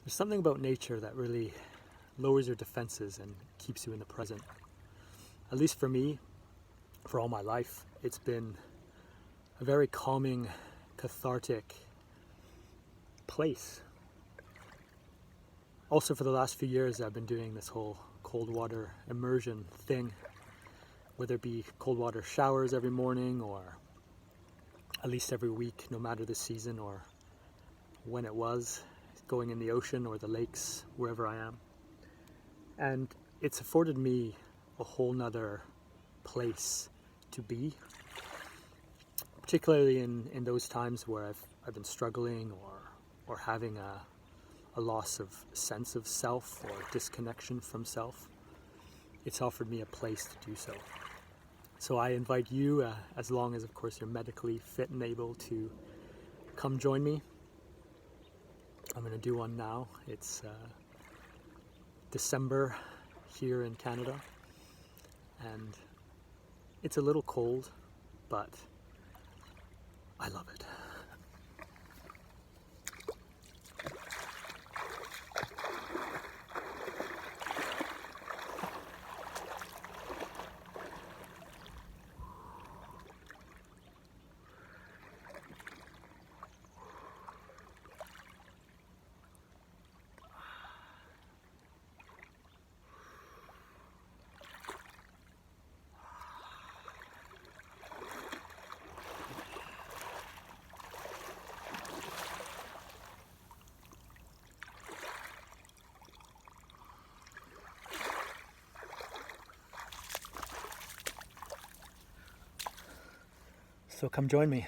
There's something about nature that really lowers your defenses and keeps you in the present. At least for me, for all my life, it's been a very calming, cathartic place. Also, for the last few years, I've been doing this whole cold water immersion thing, whether it be cold water showers every morning or at least every week, no matter the season or when it was, going in the ocean or the lakes, wherever I am. And it's afforded me a whole nother place to be, particularly in those times where I've been struggling or having a loss of sense of self or disconnection from self. It's offered me a place to do so. So I invite you, as long as of course you're medically fit and able, to come join me. I'm going to do one now. It's December here in Canada, and it's a little cold, but I love it. So come join me.